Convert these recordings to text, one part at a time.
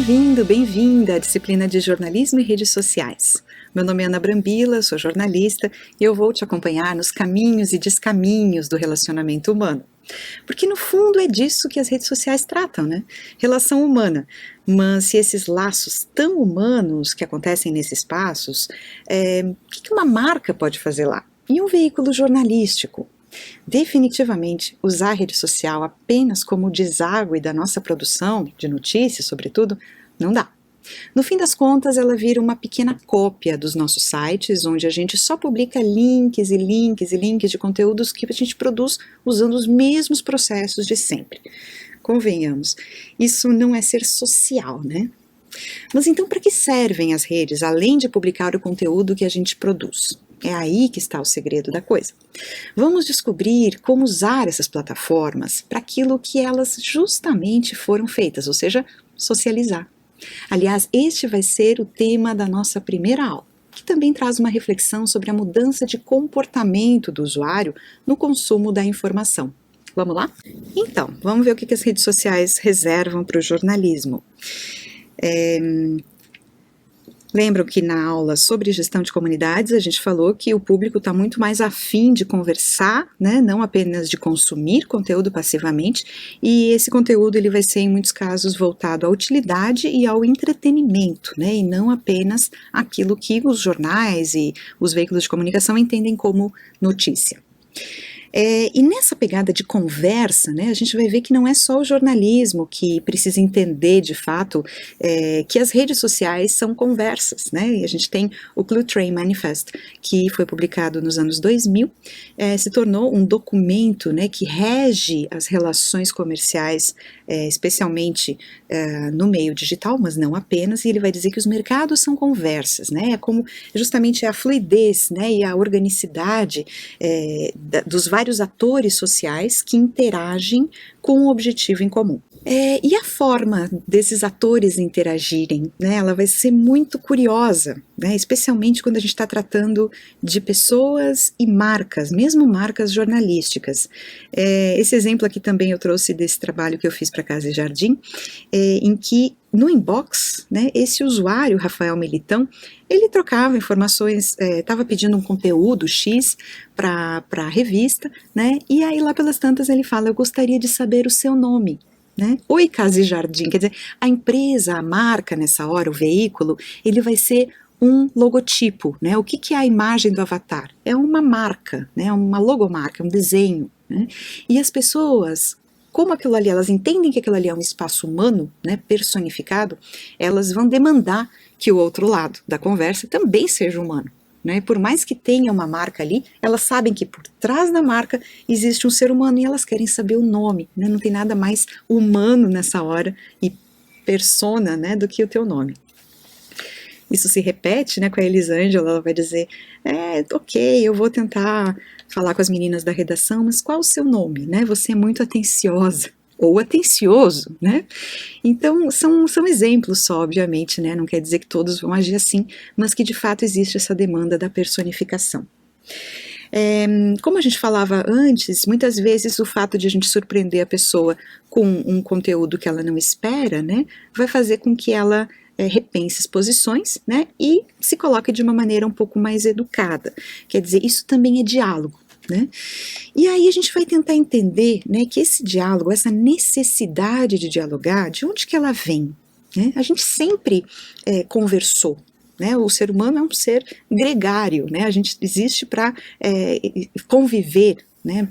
Bem-vindo, bem-vinda à disciplina de Jornalismo e Redes Sociais. Meu nome é Ana Brambila, sou jornalista e eu vou te acompanhar nos caminhos e descaminhos do relacionamento humano. Porque no fundo é disso que as redes sociais tratam, né? Relação humana. Mas se esses laços tão humanos que acontecem nesses espaços, o que uma marca pode fazer lá? E um veículo jornalístico? Definitivamente, usar a rede social apenas como deságue da nossa produção, de notícias sobretudo, não dá. No fim das contas, ela vira uma pequena cópia dos nossos sites, onde a gente só publica links e links e links de conteúdos que a gente produz usando os mesmos processos de sempre. Convenhamos, isso não é ser social, né? Mas então, para que servem as redes, além de publicar o conteúdo que a gente produz? É aí que está o segredo da coisa. Vamos descobrir como usar essas plataformas para aquilo que elas justamente foram feitas, ou seja, socializar. Aliás, este vai ser o tema da nossa primeira aula, que também traz uma reflexão sobre a mudança de comportamento do usuário no consumo da informação. Vamos lá? Então, vamos ver o que as redes sociais reservam para o jornalismo. Lembram que na aula sobre gestão de comunidades a gente falou que o público está muito mais afim de conversar, né, não apenas de consumir conteúdo passivamente, e esse conteúdo ele vai ser em muitos casos voltado à utilidade e ao entretenimento, né, e não apenas aquilo que os jornais e os veículos de comunicação entendem como notícia. E nessa pegada de conversa, né, a gente vai ver que não é só o jornalismo que precisa entender de fato que as redes sociais são conversas, né, e a gente tem o Cluetrain Manifest, que foi publicado nos anos 2000, se tornou um documento, né, que rege as relações comerciais, especialmente no meio digital, mas não apenas, e ele vai dizer que os mercados são conversas, né, é como justamente a fluidez, né, e a organicidade dos vários atores sociais que interagem com um objetivo em comum. E a forma desses atores interagirem, né, ela vai ser muito curiosa, né, especialmente quando a gente está tratando de pessoas e marcas, mesmo marcas jornalísticas. Esse exemplo aqui também eu trouxe desse trabalho que eu fiz para Casa e Jardim, em que no inbox, né, esse usuário, Rafael Militão, ele trocava informações, estava pedindo um conteúdo X para a revista, né, e aí lá pelas tantas ele fala, eu gostaria de saber o seu nome. Né? Oi, Casa e Jardim, quer dizer, a empresa, a marca nessa hora, o veículo, ele vai ser um logotipo, né? O que é a imagem do avatar? É uma marca, né? Uma logomarca, um desenho, né? E as pessoas, como aquilo ali, elas entendem que aquilo ali é um espaço humano, né, personificado, elas vão demandar que o outro lado da conversa também seja humano. Né? Por mais que tenha uma marca ali, elas sabem que por trás da marca existe um ser humano e elas querem saber o nome, né? Não tem nada mais humano nessa hora e persona, né, do que o teu nome. Isso se repete, né, com a Elisângela, ela vai dizer, ok, eu vou tentar falar com as meninas da redação, mas qual o seu nome, né? Você é muito atenciosa. Ou atencioso, né? Então, são exemplos só, obviamente, né? Não quer dizer que todos vão agir assim, mas que de fato existe essa demanda da personificação. Como a gente falava antes, muitas vezes o fato de a gente surpreender a pessoa com um conteúdo que ela não espera, né? Vai fazer com que ela repense as posições, né? E se coloque de uma maneira um pouco mais educada. Quer dizer, isso também é diálogo. Né? E aí a gente vai tentar entender, né, que esse diálogo, essa necessidade de dialogar, de onde que ela vem? Né? A gente sempre conversou. Né? O ser humano é um ser gregário, né? A gente existe para conviver, né?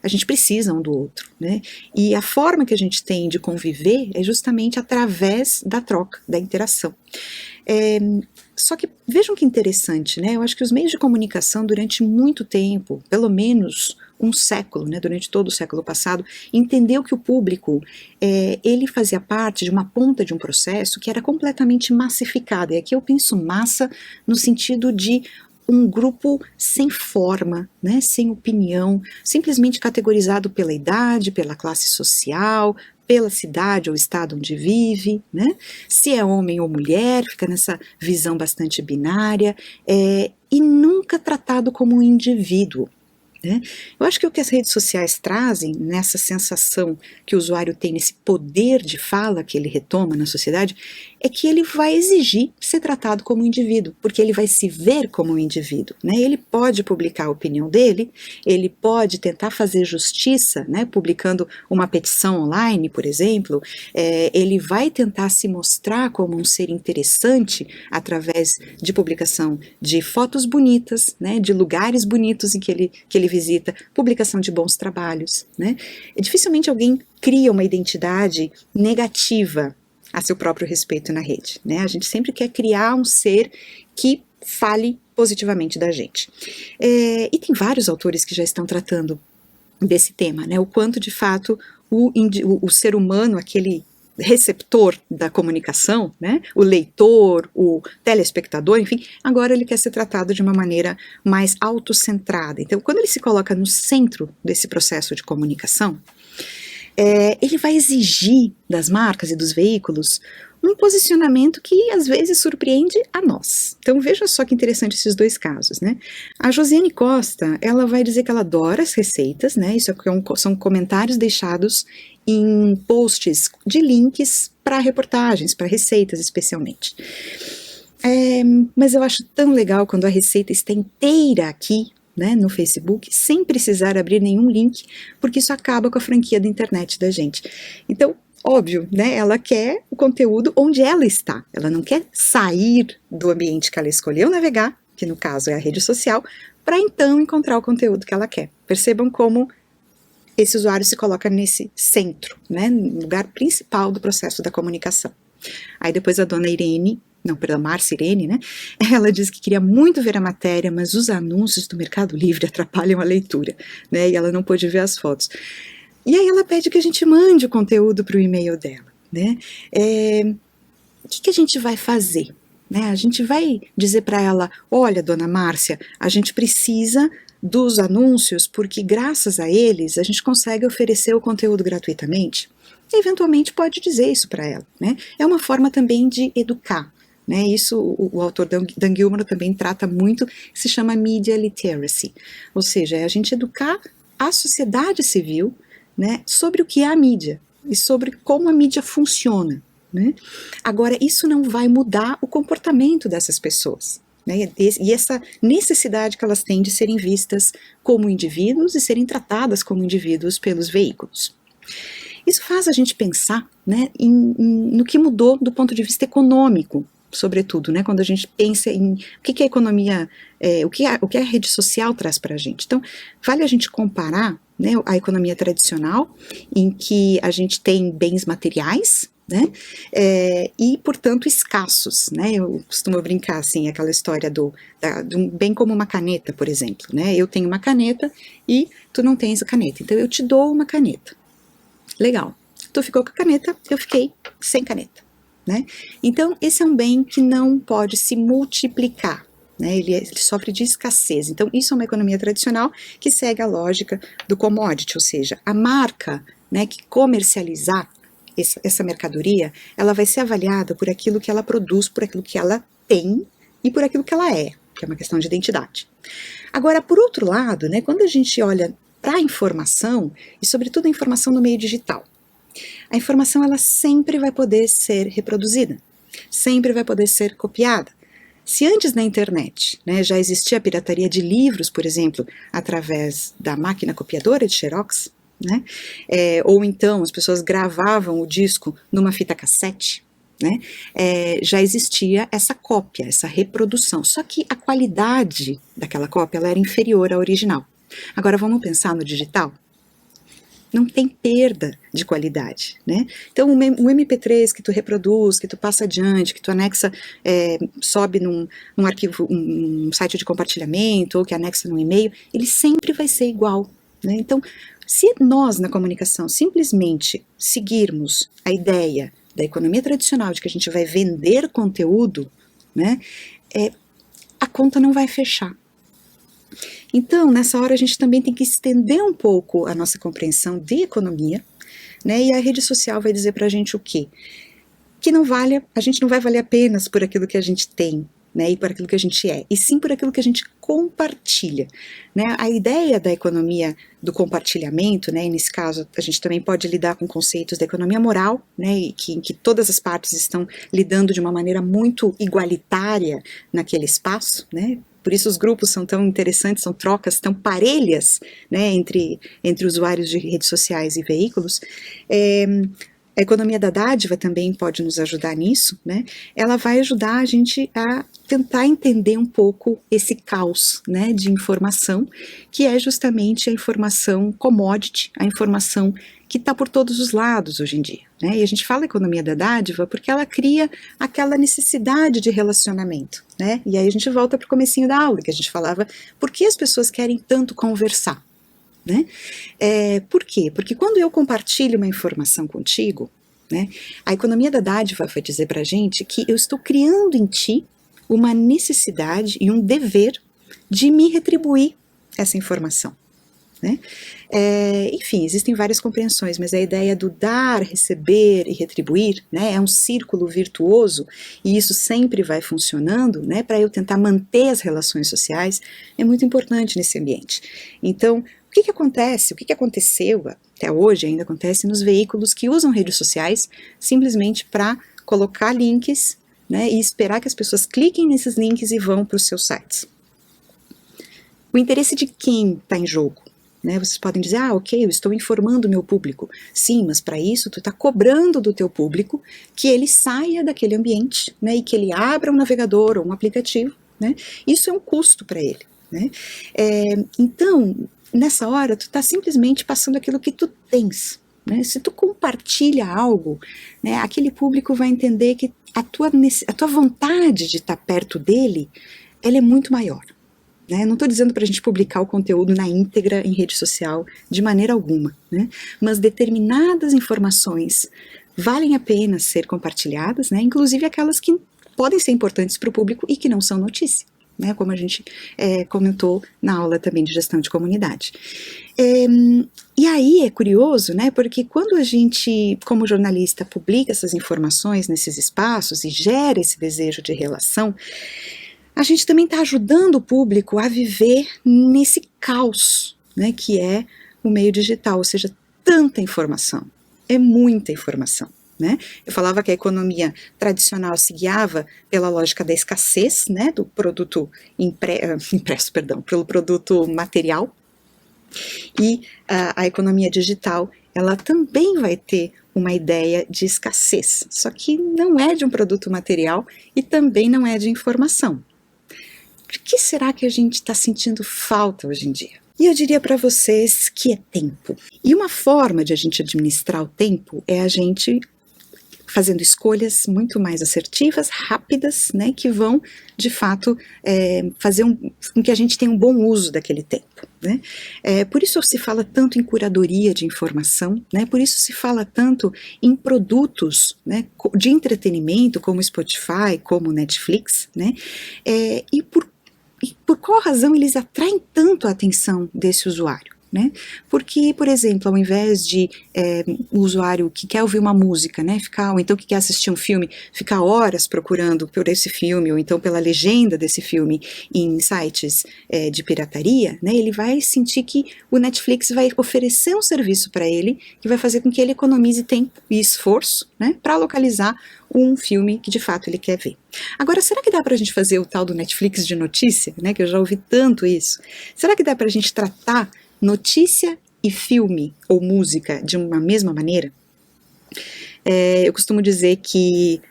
A gente precisa um do outro. Né? E a forma que a gente tem de conviver é justamente através da troca, da interação. Só que vejam que interessante, né? Eu acho que os meios de comunicação durante muito tempo, pelo menos um século, né, durante todo o século passado, entendeu que o público, ele fazia parte de uma ponta de um processo que era completamente massificado. E aqui eu penso massa no sentido de um grupo sem forma, né, sem opinião, simplesmente categorizado pela idade, pela classe social, pela cidade ou estado onde vive, né? Se é homem ou mulher, fica nessa visão bastante binária, e nunca tratado como um indivíduo. né? Eu acho que o que as redes sociais trazem, nessa sensação que o usuário tem, nesse poder de fala que ele retoma na sociedade, é que ele vai exigir ser tratado como um indivíduo, porque ele vai se ver como um indivíduo, né? Ele pode publicar a opinião dele, ele pode tentar fazer justiça, né, publicando uma petição online, por exemplo, ele vai tentar se mostrar como um ser interessante através de publicação de fotos bonitas, né, de lugares bonitos em que ele visita, publicação de bons trabalhos, né? E dificilmente alguém cria uma identidade negativa a seu próprio respeito na rede, né? A gente sempre quer criar um ser que fale positivamente da gente. E tem vários autores que já estão tratando desse tema, né? O quanto de fato o ser humano, aquele receptor da comunicação, né, o leitor, o telespectador, enfim, agora ele quer ser tratado de uma maneira mais autocentrada. Então, quando ele se coloca no centro desse processo de comunicação, ele vai exigir das marcas e dos veículos um posicionamento que às vezes surpreende a nós. Então veja só que interessante esses dois casos, né? A Josiane Costa, ela vai dizer que ela adora as receitas, né? Isso são comentários deixados em posts de links para reportagens, para receitas especialmente. Mas eu acho tão legal quando a receita está inteira aqui, né, no Facebook, sem precisar abrir nenhum link, porque isso acaba com a franquia da internet da gente. Então, óbvio, né, ela quer o conteúdo onde ela está, ela não quer sair do ambiente que ela escolheu navegar, que no caso é a rede social, para então encontrar o conteúdo que ela quer. Percebam como esse usuário se coloca nesse centro, né, no lugar principal do processo da comunicação. Aí depois a dona Irene, Márcia Irene, né? Ela diz que queria muito ver a matéria, mas os anúncios do Mercado Livre atrapalham a leitura, né? E ela não pôde ver as fotos. E aí ela pede que a gente mande o conteúdo para o e-mail dela, né? O que a gente vai fazer? Né? A gente vai dizer para ela, olha, dona Márcia, a gente precisa dos anúncios, porque graças a eles a gente consegue oferecer o conteúdo gratuitamente. E eventualmente pode dizer isso para ela, né? É uma forma também de educar. Né, isso o autor Dan Gilmore também trata muito, se chama Media Literacy, ou seja, é a gente educar a sociedade civil, né, sobre o que é a mídia e sobre como a mídia funciona. Né? Agora, isso não vai mudar o comportamento dessas pessoas, né, e essa necessidade que elas têm de serem vistas como indivíduos e serem tratadas como indivíduos pelos veículos. Isso faz a gente pensar, né, no que mudou do ponto de vista econômico, sobretudo, né, quando a gente pensa em o que a economia, o que a rede social traz para a gente. Então, vale a gente comparar, né, a economia tradicional, em que a gente tem bens materiais, né, e, portanto, escassos, né, eu costumo brincar, assim, aquela história de um bem como uma caneta, por exemplo, né, eu tenho uma caneta e tu não tens a caneta, então eu te dou uma caneta. Legal, tu ficou com a caneta, eu fiquei sem caneta. Né? Então, esse é um bem que não pode se multiplicar, né? Ele sofre de escassez. Então, isso é uma economia tradicional que segue a lógica do commodity, ou seja, a marca, né, que comercializar essa mercadoria, ela vai ser avaliada por aquilo que ela produz, por aquilo que ela tem e por aquilo que ela é, que é uma questão de identidade. Agora, por outro lado, né, quando a gente olha para a informação, e sobretudo a informação no meio digital, a informação ela sempre vai poder ser reproduzida, sempre vai poder ser copiada. Se antes na internet, né, já existia a pirataria de livros, por exemplo, através da máquina copiadora de Xerox, né, ou então as pessoas gravavam o disco numa fita cassete, né, já existia essa cópia, essa reprodução, só que a qualidade daquela cópia ela era inferior à original. Agora vamos pensar no digital? Não tem perda de qualidade, né? Então, o MP3 que tu reproduz, que tu passa adiante, que tu anexa, sobe num arquivo, um site de compartilhamento, ou que anexa num e-mail, ele sempre vai ser igual, né? Então, se nós, na comunicação, simplesmente seguirmos a ideia da economia tradicional, de que a gente vai vender conteúdo, né, a conta não vai fechar. Então, nessa hora a gente também tem que estender um pouco a nossa compreensão de economia, né, e a rede social vai dizer pra gente o quê? Que a gente não vai valer apenas por aquilo que a gente tem, né, e por aquilo que a gente é, e sim por aquilo que a gente compartilha, né? A ideia da economia do compartilhamento, né, e nesse caso a gente também pode lidar com conceitos da economia moral, né, e em que todas as partes estão lidando de uma maneira muito igualitária naquele espaço, né? Por isso os grupos são tão interessantes, são trocas tão parelhas, né, entre usuários de redes sociais e veículos. A economia da dádiva também pode nos ajudar nisso, né? Ela vai ajudar a gente a tentar entender um pouco esse caos, né, de informação, que é justamente a informação commodity, a informação que está por todos os lados hoje em dia, né? E a gente fala economia da dádiva porque ela cria aquela necessidade de relacionamento, né? E aí a gente volta para o comecinho da aula, que a gente falava por que as pessoas querem tanto conversar, né? Por quê? Porque quando eu compartilho uma informação contigo, né, a economia da dádiva vai dizer pra gente que eu estou criando em ti uma necessidade e um dever de me retribuir essa informação, né? Enfim, existem várias compreensões, mas a ideia do dar, receber e retribuir, né, é um círculo virtuoso, e isso sempre vai funcionando, né, para eu tentar manter as relações sociais, é muito importante nesse ambiente. Então, o que acontece, o que aconteceu até hoje, ainda acontece nos veículos que usam redes sociais simplesmente para colocar links, né, e esperar que as pessoas cliquem nesses links e vão para os seus sites. O interesse de quem está em jogo? Né, vocês podem dizer, ok, eu estou informando o meu público. Sim, mas para isso tu está cobrando do teu público que ele saia daquele ambiente, né, e que ele abra um navegador ou um aplicativo, né? Isso é um custo para ele, né? Então, nessa hora, tu está simplesmente passando aquilo que tu tens, né? Se tu compartilha algo, né, aquele público vai entender que a tua vontade de estar perto dele, ela é muito maior. Né? Não estou dizendo para a gente publicar o conteúdo na íntegra em rede social, de maneira alguma, né? Mas determinadas informações valem a pena ser compartilhadas, né? Inclusive aquelas que podem ser importantes para o público e que não são notícia, né? Como a gente comentou na aula também de gestão de comunidade. E aí é curioso, né? Porque quando a gente, como jornalista, publica essas informações nesses espaços e gera esse desejo de relação, a gente também está ajudando o público a viver nesse caos, né, que é o meio digital, ou seja, tanta informação, é muita informação, né? Eu falava que a economia tradicional se guiava pela lógica da escassez, né, do produto impresso, pelo produto material, e a economia digital, ela também vai ter uma ideia de escassez, só que não é de um produto material e também não é de informação. Por que será que a gente está sentindo falta hoje em dia? E eu diria para vocês que é tempo. E uma forma de a gente administrar o tempo é a gente fazendo escolhas muito mais assertivas, rápidas, né, que vão, de fato, fazer com que a gente tenha um bom uso daquele tempo, né? Por isso se fala tanto em curadoria de informação, né? Por isso se fala tanto em produtos, né, de entretenimento, como Spotify, como Netflix, né? E por qual razão eles atraem tanto a atenção desse usuário, né? Porque, por exemplo, ao invés de o usuário que quer ouvir uma música, né, ou então que quer assistir um filme, ficar horas procurando por esse filme, ou então pela legenda desse filme em sites de pirataria, né, ele vai sentir que o Netflix vai oferecer um serviço para ele que vai fazer com que ele economize tempo e esforço, né, para localizar um filme que de fato ele quer ver. Agora, será que dá pra gente fazer o tal do Netflix de notícia, né, que eu já ouvi tanto isso? Será que dá pra gente tratar notícia e filme ou música de uma mesma maneira? Eu costumo dizer que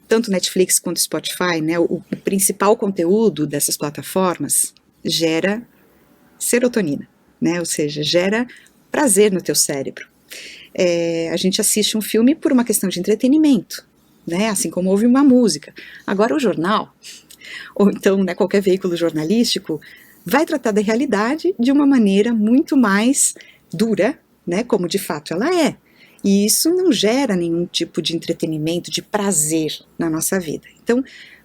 tanto Netflix quanto Spotify, né, o principal conteúdo dessas plataformas gera serotonina, né, ou seja, gera prazer no teu cérebro. A gente assiste um filme por uma questão de entretenimento, né, assim como ouve uma música. Agora o jornal, ou então, né, qualquer veículo jornalístico, vai tratar da realidade de uma maneira muito mais dura, né, como de fato ela é. E isso não gera nenhum tipo de entretenimento, de prazer na nossa vida. Então,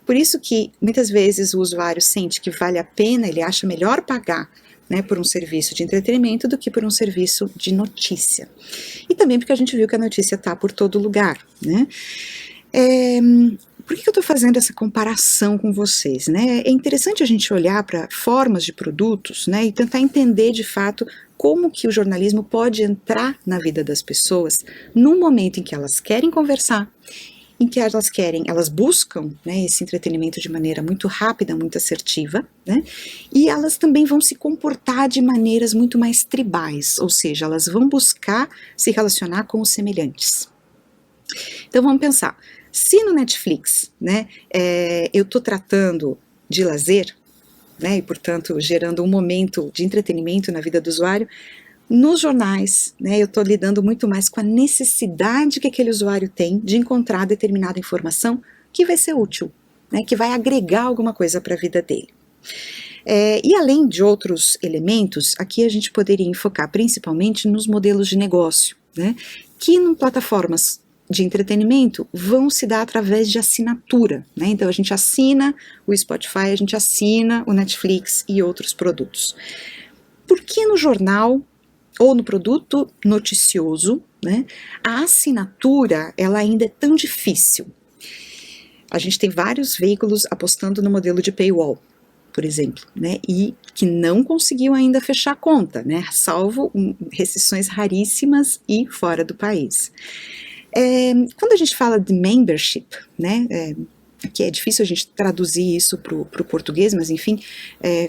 por isso que muitas vezes o usuário sente que vale a pena, ele acha melhor pagar, né, por um serviço de entretenimento do que por um serviço de notícia. E também porque a gente viu que a notícia está por todo lugar, né? Por que eu estou fazendo essa comparação com vocês, né? É interessante a gente olhar para formas de produtos, né, e tentar entender de fato como que o jornalismo pode entrar na vida das pessoas num momento em que elas querem conversar, em que elas buscam, né, esse entretenimento de maneira muito rápida, muito assertiva, né, e elas também vão se comportar de maneiras muito mais tribais, ou seja, elas vão buscar se relacionar com os semelhantes. Então vamos pensar, se no Netflix, né, eu estou tratando de lazer, né, e portanto gerando um momento de entretenimento na vida do usuário, nos jornais, né, eu estou lidando muito mais com a necessidade que aquele usuário tem de encontrar determinada informação que vai ser útil, né, que vai agregar alguma coisa para a vida dele. E além de outros elementos, aqui a gente poderia enfocar principalmente nos modelos de negócio, né, que em plataformas de entretenimento vão se dar através de assinatura, né? Então a gente assina o Spotify, a gente assina o Netflix e outros produtos. Por que no jornal ou no produto noticioso, né, a assinatura ela ainda é tão difícil? A gente tem vários veículos apostando no modelo de paywall, por exemplo, né, e que não conseguiu ainda fechar a conta, né, salvo restrições raríssimas e fora do país. Quando a gente fala de membership, né, que é difícil a gente traduzir isso para o português, mas enfim,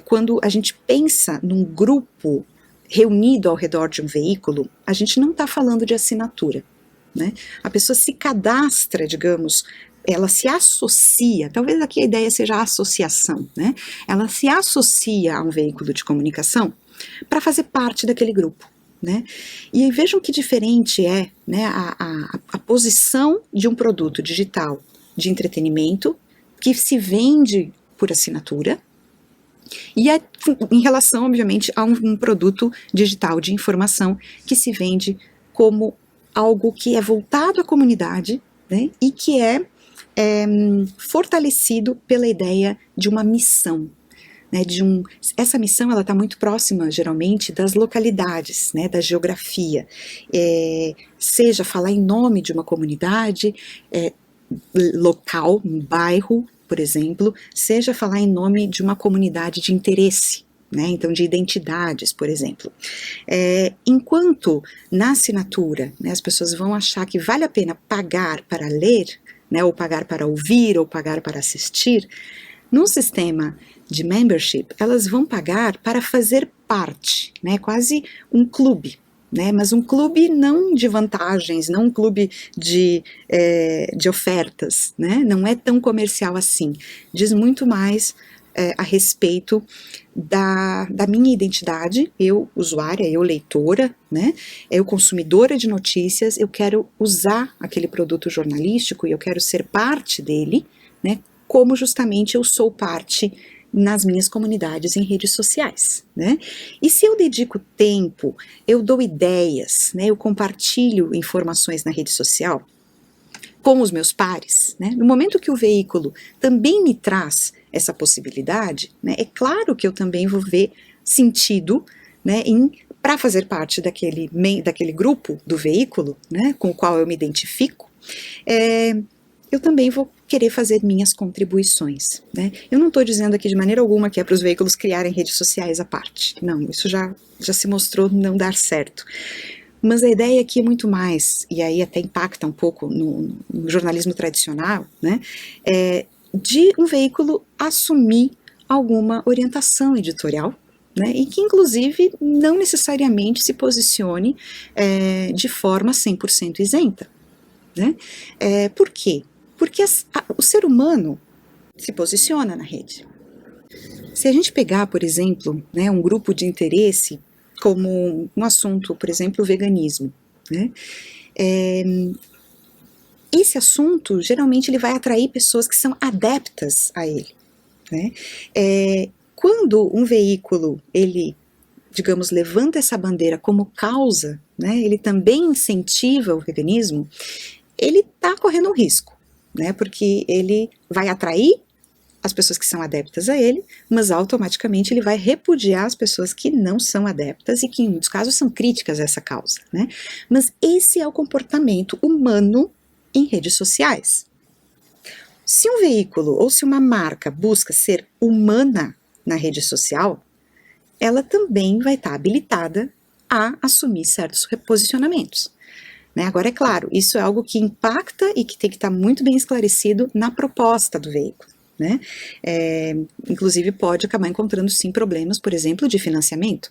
quando a gente pensa num grupo reunido ao redor de um veículo, a gente não está falando de assinatura, né? A pessoa se cadastra, digamos, ela se associa, talvez aqui a ideia seja a associação, né? Ela se associa a um veículo de comunicação para fazer parte daquele grupo, né? E aí vejam que diferente é, né, a posição de um produto digital de entretenimento que se vende por assinatura e em relação, obviamente, a um produto digital de informação que se vende como algo que é voltado à comunidade, né, e que é fortalecido pela ideia de uma missão. Né, essa missão ela está muito próxima, geralmente, das localidades, né, da geografia, seja falar em nome de uma comunidade local, um bairro, por exemplo, seja falar em nome de uma comunidade de interesse, né, então de identidades, por exemplo. Enquanto na assinatura, né, as pessoas vão achar que vale a pena pagar para ler, né, ou pagar para ouvir, ou pagar para assistir, num sistema de membership, elas vão pagar para fazer parte, né, quase um clube, né, mas um clube não de vantagens, não um clube de ofertas, né, não é tão comercial assim, diz muito mais a respeito da minha identidade, eu usuária, eu leitora, né, eu consumidora de notícias, eu quero usar aquele produto jornalístico e eu quero ser parte dele, né, como justamente eu sou parte nas minhas comunidades em redes sociais, né? E se eu dedico tempo, eu dou ideias, né? Eu compartilho informações na rede social com os meus pares, né? No momento que o veículo também me traz essa possibilidade, né? É claro que eu também vou ver sentido, né? Para fazer parte daquele grupo do veículo, né? Com o qual eu me identifico, eu também vou querer fazer minhas contribuições, né? Eu não estou dizendo aqui de maneira alguma que é para os veículos criarem redes sociais à parte, não, isso já se mostrou não dar certo. Mas a ideia aqui é muito mais, e aí até impacta um pouco no jornalismo tradicional, né? De um veículo assumir alguma orientação editorial, né? E que inclusive não necessariamente se posicione de forma 100% isenta, né? Por quê? Porque o ser humano se posiciona na rede. Se a gente pegar, por exemplo, né, um grupo de interesse como um assunto, por exemplo, o veganismo, né, esse assunto geralmente ele vai atrair pessoas que são adeptas a ele, né? Quando um veículo ele, digamos, levanta essa bandeira como causa, né, ele também incentiva o veganismo, ele está correndo um risco, né, porque ele vai atrair as pessoas que são adeptas a ele, mas automaticamente ele vai repudiar as pessoas que não são adeptas e que em muitos casos são críticas a essa causa, né? Mas esse é o comportamento humano em redes sociais. Se um veículo ou se uma marca busca ser humana na rede social, ela também vai estar habilitada a assumir certos posicionamentos. Né? Agora, é claro, isso é algo que impacta e que tem que estar muito bem esclarecido na proposta do veículo. Né? Inclusive pode acabar encontrando sim problemas, por exemplo, de financiamento,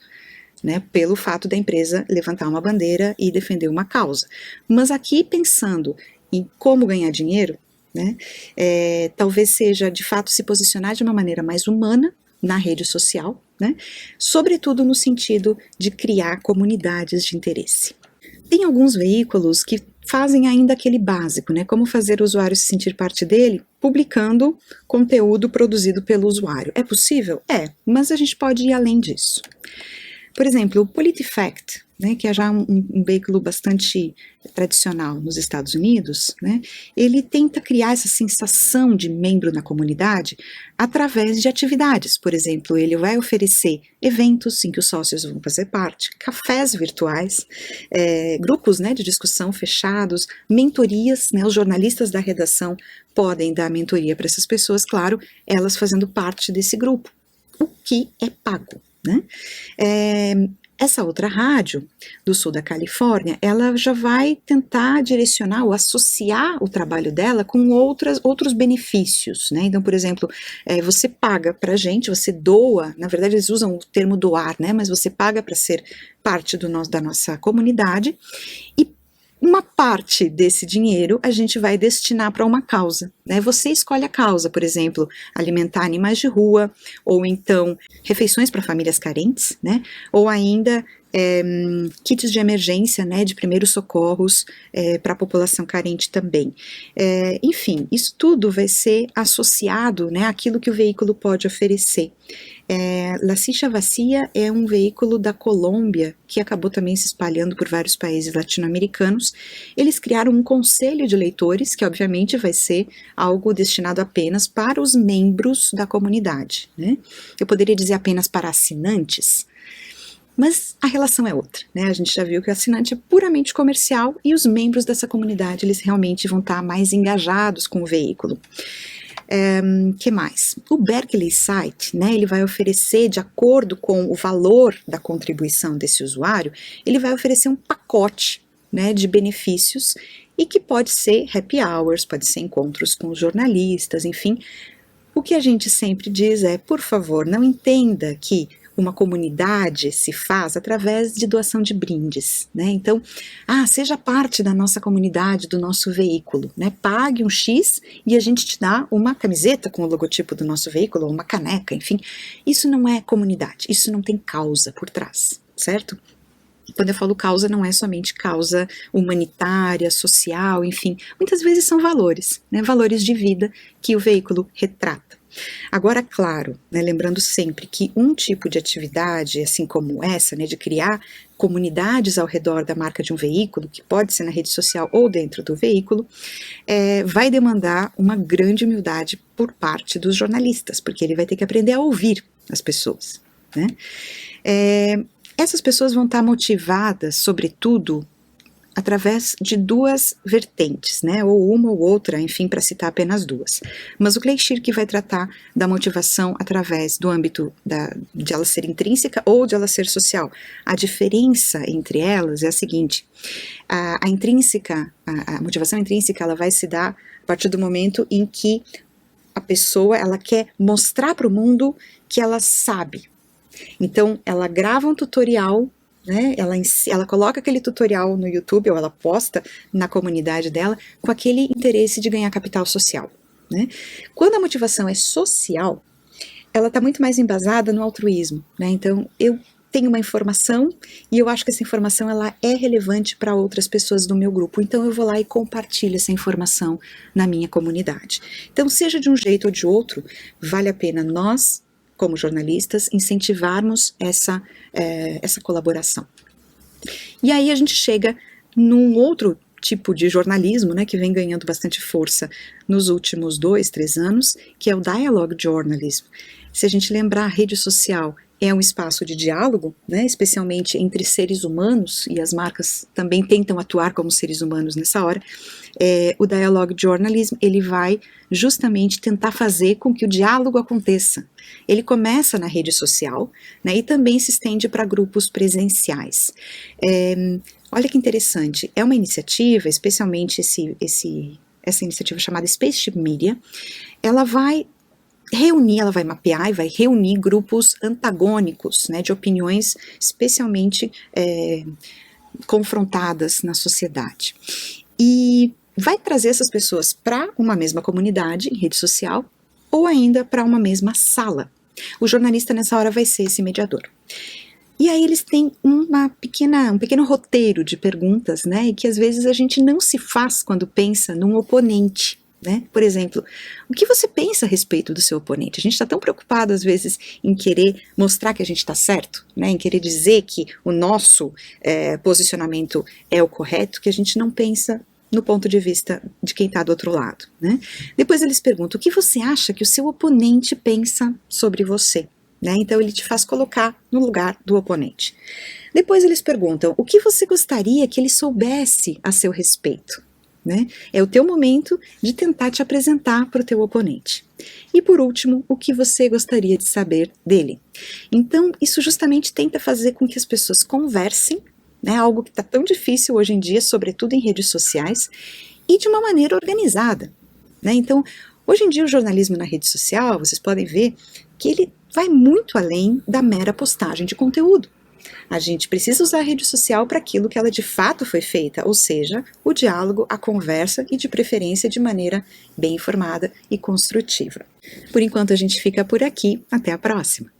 né, pelo fato da empresa levantar uma bandeira e defender uma causa. Mas aqui pensando em como ganhar dinheiro, né, talvez seja de fato se posicionar de uma maneira mais humana na rede social, né, sobretudo no sentido de criar comunidades de interesse. Tem alguns veículos que fazem ainda aquele básico, né? Como fazer o usuário se sentir parte dele, publicando conteúdo produzido pelo usuário. É possível? É, mas a gente pode ir além disso. Por exemplo, o PolitiFact, né, que é já um veículo bastante tradicional nos Estados Unidos, né, ele tenta criar essa sensação de membro na comunidade através de atividades. Por exemplo, ele vai oferecer eventos em que os sócios vão fazer parte, cafés virtuais, grupos, né, de discussão fechados, mentorias, né, os jornalistas da redação podem dar mentoria para essas pessoas, claro, elas fazendo parte desse grupo, o que é pago. Né? Essa outra rádio do sul da Califórnia, ela já vai tentar direcionar ou associar o trabalho dela com outros benefícios, né? Então, por exemplo, você paga pra gente, você doa, na verdade eles usam o termo doar, né? Mas você paga para ser parte da nossa comunidade e uma parte desse dinheiro a gente vai destinar para uma causa, né? Você escolhe a causa, por exemplo, alimentar animais de rua, ou então refeições para famílias carentes, né? Ou ainda kits de emergência, né, de primeiros socorros para a população carente também. Enfim, isso tudo vai ser associado, né, àquilo que o veículo pode oferecer. La Silla Vacía é um veículo da Colômbia que acabou também se espalhando por vários países latino-americanos. Eles criaram um conselho de leitores, que obviamente vai ser algo destinado apenas para os membros da comunidade, né? Eu poderia dizer apenas para assinantes, mas a relação é outra, né? A gente já viu que o assinante é puramente comercial e os membros dessa comunidade, eles realmente vão estar mais engajados com o veículo. Que mais? O Berkeley Site, né, ele vai oferecer, de acordo com o valor da contribuição desse usuário, ele vai oferecer um pacote, né, de benefícios e que pode ser happy hours, pode ser encontros com os jornalistas, enfim. O que a gente sempre diz é, por favor, não entenda que uma comunidade se faz através de doação de brindes, né? Então, seja parte da nossa comunidade, do nosso veículo, né? Pague um X e a gente te dá uma camiseta com o logotipo do nosso veículo, ou uma caneca, enfim. Isso não é comunidade, isso não tem causa por trás, certo? Quando eu falo causa, não é somente causa humanitária, social, enfim. Muitas vezes são valores, né? Valores de vida que o veículo retrata. Agora, claro, né, lembrando sempre que um tipo de atividade, assim como essa, né, de criar comunidades ao redor da marca de um veículo, que pode ser na rede social ou dentro do veículo, vai demandar uma grande humildade por parte dos jornalistas, porque ele vai ter que aprender a ouvir as pessoas, né? Essas pessoas vão estar motivadas, sobretudo, através de duas vertentes, né, ou uma ou outra, enfim, para citar apenas duas. Mas o Clay Shirky vai tratar da motivação através do âmbito de ela ser intrínseca ou de ela ser social. A diferença entre elas é a seguinte: a motivação intrínseca, ela vai se dar a partir do momento em que a pessoa, ela quer mostrar para o mundo que ela sabe. Então, ela grava um tutorial, né, ela coloca aquele tutorial no YouTube, ou ela posta na comunidade dela, com aquele interesse de ganhar capital social, né? Quando a motivação é social, ela está muito mais embasada no altruísmo, né? Então, eu tenho uma informação e eu acho que essa informação ela é relevante para outras pessoas do meu grupo, então eu vou lá e compartilho essa informação na minha comunidade. Então, seja de um jeito ou de outro, vale a pena nós, como jornalistas, incentivarmos essa colaboração. E aí a gente chega num outro tipo de jornalismo, né, que vem ganhando bastante força nos últimos 2, 3 anos, que é o Dialogue Journalism. Se a gente lembrar, a rede social é um espaço de diálogo, né, especialmente entre seres humanos, e as marcas também tentam atuar como seres humanos nessa hora, o Dialogue Journalism, ele vai justamente tentar fazer com que o diálogo aconteça. Ele começa na rede social, né, e também se estende para grupos presenciais. Olha que interessante, é uma iniciativa, especialmente essa iniciativa chamada Spaceship Media, ela vai mapear e vai reunir grupos antagônicos, né, de opiniões especialmente confrontadas na sociedade. E vai trazer essas pessoas para uma mesma comunidade em rede social ou ainda para uma mesma sala. O jornalista nessa hora vai ser esse mediador. E aí eles têm um pequeno roteiro de perguntas, né, e que às vezes a gente não se faz quando pensa num oponente. Né? Por exemplo, o que você pensa a respeito do seu oponente? A gente está tão preocupado às vezes em querer mostrar que a gente está certo, né? Em querer dizer que o nosso posicionamento é o correto, que a gente não pensa no ponto de vista de quem está do outro lado. Né? Depois eles perguntam, o que você acha que o seu oponente pensa sobre você? Né? Então ele te faz colocar no lugar do oponente. Depois eles perguntam, o que você gostaria que ele soubesse a seu respeito? Né? É o teu momento de tentar te apresentar para o teu oponente. E por último, o que você gostaria de saber dele. Então, isso justamente tenta fazer com que as pessoas conversem, né, algo que está tão difícil hoje em dia, sobretudo em redes sociais, e de uma maneira organizada. Né? Então, hoje em dia o jornalismo na rede social, vocês podem ver que ele vai muito além da mera postagem de conteúdo. A gente precisa usar a rede social para aquilo que ela de fato foi feita, ou seja, o diálogo, a conversa e de preferência de maneira bem informada e construtiva. Por enquanto a gente fica por aqui, até a próxima!